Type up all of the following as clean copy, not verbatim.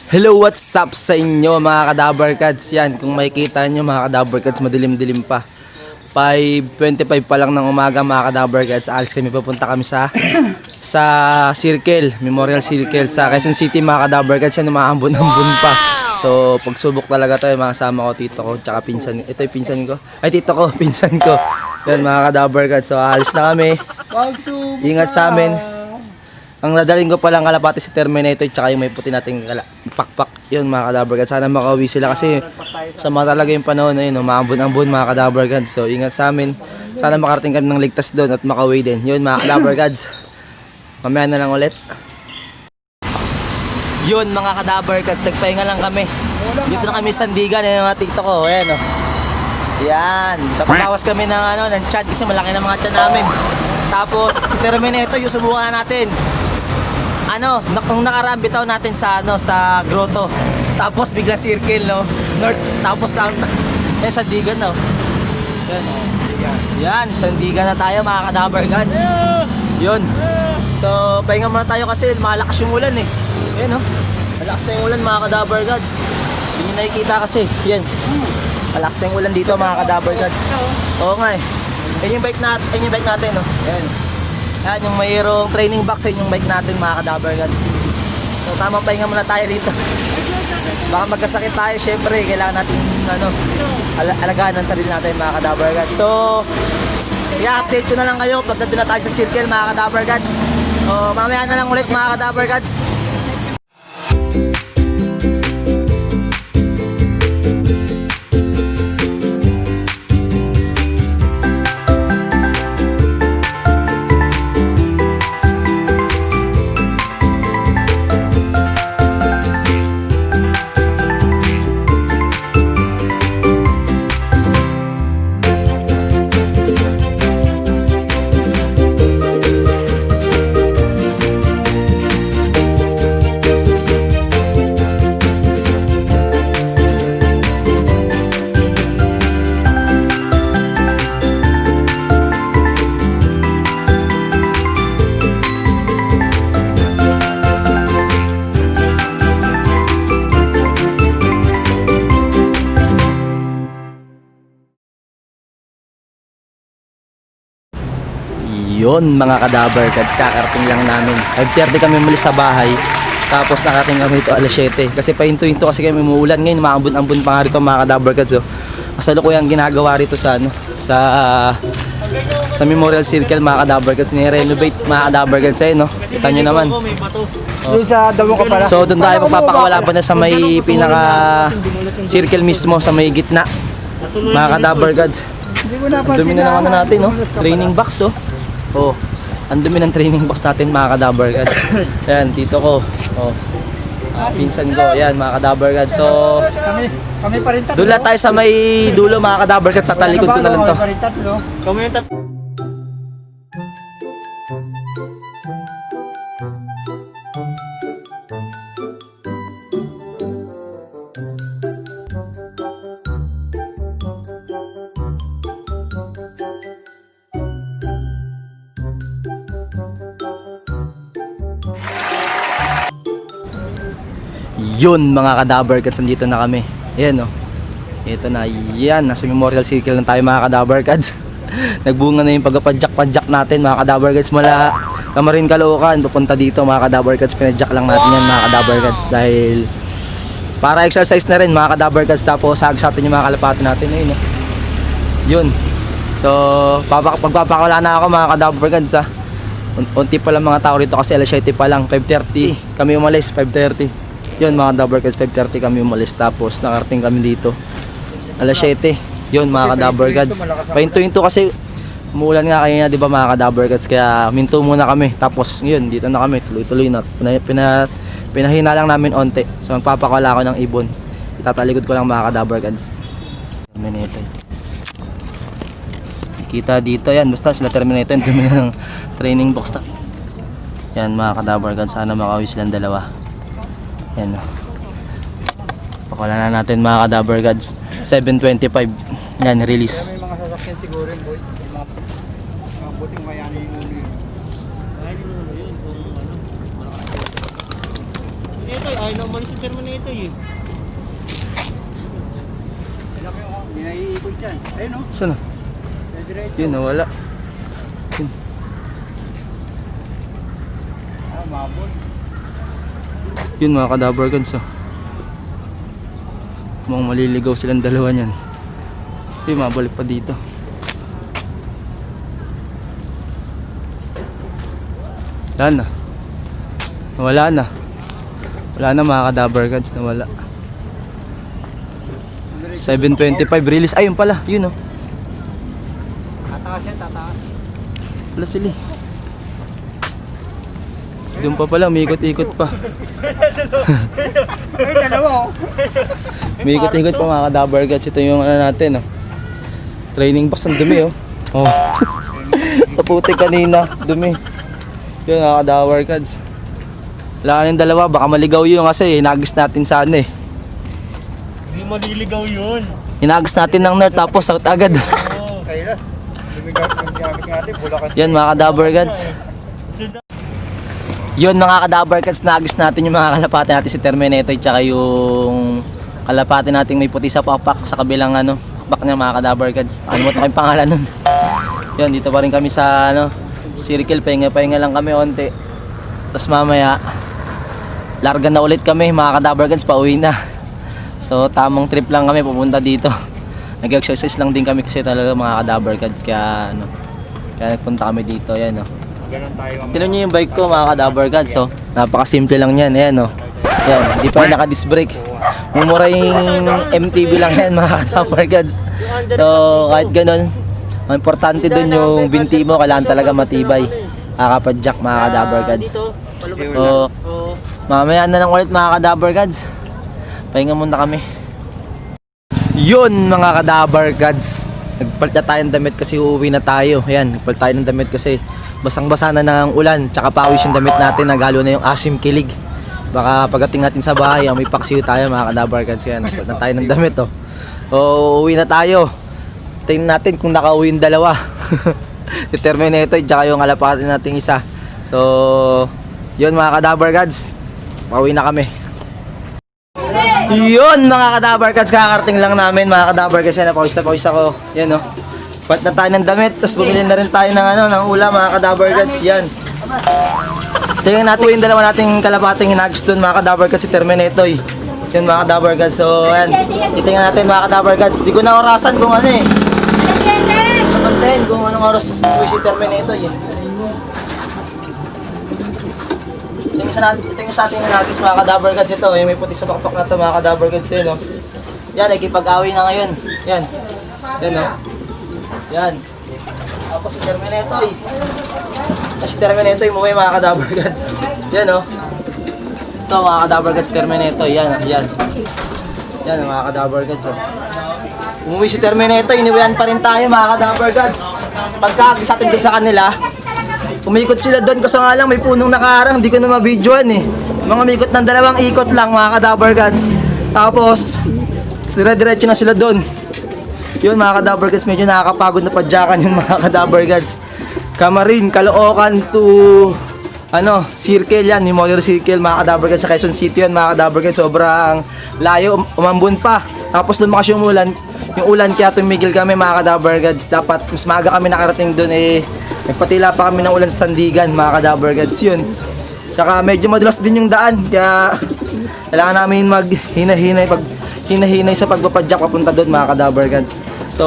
Hello, what's up sa inyo mga kadabarkads? Yan, kung makikita nyo mga kadabarkads, madilim-dilim pa. 5:25 pa lang ng umaga mga kadabarkads. Alis kami, papunta kami sa Circle, Memorial Circle sa Quezon City mga kadabarkads. Yan, umaambon-ambon pa. So, pagsubok talaga to, mga kasama ko, tito ko, tsaka pinsan. Ito yung pinsan ko. Ay, tito ko, pinsan ko. Yan mga kadabarkads. So, alis na kami. Ingat sa amin. Ang nadaling ko palang kalapati si Terminator tsaka yung may puti nating pakpak. Yun mga kadabarkads. Sana makauwi sila kasi sama talaga yung panahon na yun. Maambon-ambon mga kadabarkads. So ingat sa amin. Sana makarating kami ng ligtas doon at makauwi din. Yun mga kadabarkads. Mamaya na lang ulit. Yun mga kadabarkads. Nagpahinga lang kami. Dito na kami Sandigan. Yan yung mga TikTok ko. Ayan o. Yan. Tapawas kami ng chat kasi malaki na mga chat namin. Tapos si Terminator yung subukan natin. Nung nakaraan bitaw natin sa grotto. Tapos bigla circle, no? North, tapos south. Yan, Sandigan, no? Yan, no? Yan, Sandigan na tayo, mga kadabarkads. Yun. So, pahinga muna tayo kasi malakas yung ulan, eh. Yan, no? Malakas na yung ulan, mga kadabarkads. Hindi nyo nakikita kasi. Yan. Malakas na yung ulan dito, mga kadabarkads. Oo nga, eh. Yan yung bike natin, no? Yan. Yan, yung mayroong training box sa yung bike natin mga kadabarkads. So tamang pahinga muna tayo dito. Baka magkasakit tayo, syempre kailangan natin alagaan ang sarili natin mga kadabarkads. So i-update ko na lang kayo pag nandun na tayo sa circle mga kadabarkads. So mamaya na lang ulit mga kadabarkads. Yun mga kadabarkads, kakarating lang namin. 5:30 kami umalis sa bahay. Tapos nakarating kami ito alas 7. Kasi pahinto-hinto kasi kami umuulan. Ngayon maambon-ambon pa nga rito mga kadabarkads. Kasalukuyang ginagawa rito sa Memorial Circle mga kadabarkads. Ni-renovate mga kadabarkads no? Kita nyo naman. So doon tayo magpapakawala pa na sa may pinaka circle mismo, sa may gitna mga kadabarkads. Ang dumi na naman natin, no? Training box, oh. Oh, ang dumi ng training box natin mga kadabarkads. Ayan, tito ko. Oh. Pinsan ko. Ayan mga kadabarkads. So, kami pa rin tatlo. doon lang tayo sa may dulo mga kadabarkads. Sa talikod ko na lang to. Kami yung tatlo. Yun mga kadabarkads, nandito na kami. Ayan oh. Ito na, yan, nasa Memorial Circle na tayo mga kadabarkads. Nagbunga na yung pagpapadjak-padjak natin mga kadabarkads mula Camarin, Caloocan papunta dito mga kadabarkads. Pinadjak lang natin yan mga kadabarkads dahil para exercise na rin mga kadabarkads. Tapos sagsatin yung mga kalapati natin. Ayun oh. Yun. So pagpapakawala na ako mga kadabarkads ha. Unti pa lang mga tao rito kasi alas 7 pa lang. 5:30 kami umalis, 5:30. Yun mga kadabarkads, 5:30 kami umalis. Tapos nakarating kami dito alas 7. Yun mga kadabarkads, pahinto-hinto kasi umuulan nga kanina, di ba mga kadabarkads, kaya minto muna kami. Tapos yun, dito na kami, tuloy-tuloy na. Pinahina lang namin onte. So magpapakawala ko ng ibon, itatalikod ko lang mga kadabarkads. Terminator kita dito, yan basta sila Terminator, dumi na ng training box na. Yan mga kadabarkads, sana makauwi silang dalawa. Yan o. Pakawala na natin mga kadabarkads. 7:25. Yan, release. May mga sasakyan siguro yun, boy. Mga buting mayani yung ulo yun. Ito Ay na umalis yung Terminator eh. Hindi na iikot yan. Ayun o. Saan na? Diretso. Yun, nawala. Yun. Mabot. Yun mga kadabar guns oh. Mukhang maliligaw silang dalawa niyan. Yun, mabalik pa dito. Wala na. Nawala na. Wala na mga kadabar guns, nawala. 7:25 release. Ayun pala, yun oh. Tataas yan, tataas. Wala sila eh. Doon pa pala, umikot-ikot pa. Ay, dalawa o. Umikot-ikot pa mga kadabar guns. Ito yung ano natin oh. Training box, ang dumi oh. Oh. Kaputik kanina, dumi. Yun mga kadabar guns. Wala ka ng dalawa, baka maligaw yun kasi hinagis natin sa ano eh. Hindi maliligaw yun. Hinagis natin ng nerd tapos out agad. Oo. Kaya na. Gamit natin, bulakan. Yan mga kadabar guns. Yun mga kadabar guns, nagis natin yung mga kalapati natin si Terminator tsaka yung kalapati nating may puti sa papak sa kabilang ano, bak niya mga kadabar guns. Nakalimutan ko yung pangalan nun. Yan, dito pa rin kami sa ano, circle, pahinga-pahinga lang kami onti. Tapos mamaya, larga na ulit kami mga kadabar guns, pauwi na. So tamang trip lang kami pupunta dito. Nag-exercise lang din kami kasi talaga mga kadabar guns, kaya ano, kaya nagpunta kami dito. Yan oh. Ganun tayo. Tignan nyo yung bike ko mga kadabar guns, so napakasimple lang yan, ayan o. Yan, hindi pa naka-disc brake. Mumura yung MTB lang yan mga kadabar guns. So kahit ganun, ang importante dun yung binti mo, kailangan talaga matibay. Kakapadjak mga kadabar guns. So mamaya na lang ulit mga kadabar guns. Pahinga muna kami. Yun mga kadabar gods, nagpalit na tayo ng damit kasi uuwi na tayo. Ayan, nagpalit tayo ng damit kasi basang-basa na ng ulan, tsaka pawis yung damit natin, nagalo na yung asim kilig. Baka pagdating natin sa bahay, may paksiw tayo mga kadabar gods. Ayan, nagpalit na tayo ng damit oh. So uuwi na tayo. Tingnan natin kung nakauwi yung dalawa. Si Terminator tsaka yung kalapati nating isa. So yun mga kadabar gods, pauwi na kami. Yun mga kadabar guys, kakarating lang namin mga kadabar guys. Yan, pawis na pawis ako. Yan oh. Pat na tayo ng damit, tapos bumili na rin tayo ng ano, ng ulam mga kadabar guys. Yan. Tingnan natin yung dalawa nating kalapating hinagis doon mga kadabar guys, si Terminator. Yun mga kadabar guys. So ayan, titingnan natin mga kadabar guys. Di ko na orasan kung ano eh. Sabantayin kung anong oras uwi si Terminator eh. Ito yung sa ating hinagis mga kadabar gods. Ito yung may puti sa bakpak na ito mga kadabar gods yun, oh. Yan, nagkipag-away na ngayon. Yan. Yan oh. Yan. Tapos si Terminator. Si Terminator umuwi mga kadabar gods. Yan oh. Ito mga kadabar gods, Terminator. Yan. Yan. Yan mga kadabar gods oh. Umuwi si Terminator, iniwian pa rin tayo mga kadabar gods. Pagkakagis atin doon sa kanila, umikot sila doon kasi nga lang may punong nakaharang, hindi ko na mabidyoan eh. Mga mikot ng dalawang ikot lang mga kadabar gods. Tapos, diretso na sila doon. Yun mga kadabar gods, medyo nakakapagod na padyakan yung mga kadabar gods. Camarin, Caloocan to ano, Circle yan, Memorial Circle mga kadabar gods, sa Quezon City yan mga kadabar gods. Sobrang layo, umambun pa. Tapos lumakas yung ulan kaya tumigil kami mga kadabar gods. Dapat mas maaga kami nakarating doon eh. Nagpatila pa kami ng ulan sa Sandigan mga kadabar gods yun. Tsaka medyo madulas din yung daan, kaya kailangan namin hinay sa pagpapadyak papunta doon mga kadabar gods. So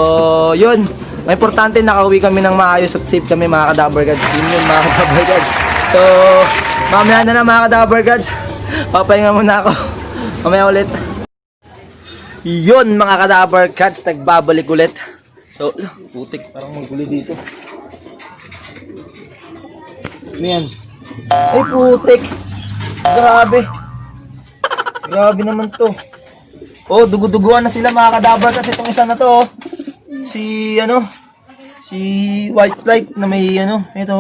yun, may importante nakauwi kami ng maayos at safe kami mga kadabar gods. Yun mga kadabar gods. So mamaya na lang mga kadabar gods, papahinga muna ako. Mamaya ulit. Yun mga kadabar gods, nagbabalik ulit. So putik, parang magulo dito. Ano yan? Ay putik! Grabe! Grabe naman to. Oh, duguduguan na sila mga kadabar kasi itong isa na to oh. Si ano? Si white light na may ano, ito.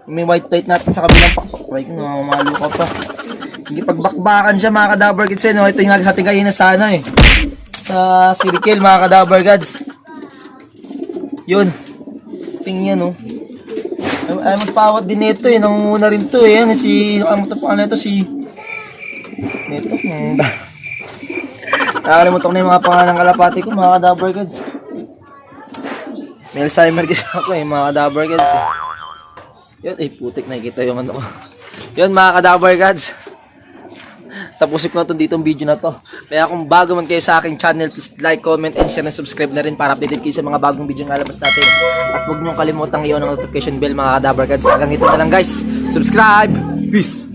May white light natin sa kabilang pakpak. Like, namamalo ka pa. Hindi pagbakbakan siya mga kadabar gods no? Ito yung nagsating kayo na sana eh. Sa circle mga kadabar gods. Yun. Tingnan oh. Ay magpawat din ito eh, nangunguna rin to eh. Yan si, nakamuta pa na ito si Ito. Nakakalimutan ko na yung mga pangalan ng kalapati ko, mga ka-Dabber Gods. May Alzheimer kasi ako mga ka-Dabber Gods. Yun, putik, nakikita yung ano ko. Yun, mga ka-Dabber Gods. Tapusin ko na itong ditong video na to. Kaya kung bago man kayo sa aking channel, please like, comment, and share, and subscribe na rin para updated kayo sa mga bagong video na lalabas natin. At huwag niyong kalimutang i-on ang notification bell, mga ka-Dabber Gods. Hanggang ito na lang guys. Subscribe! Peace!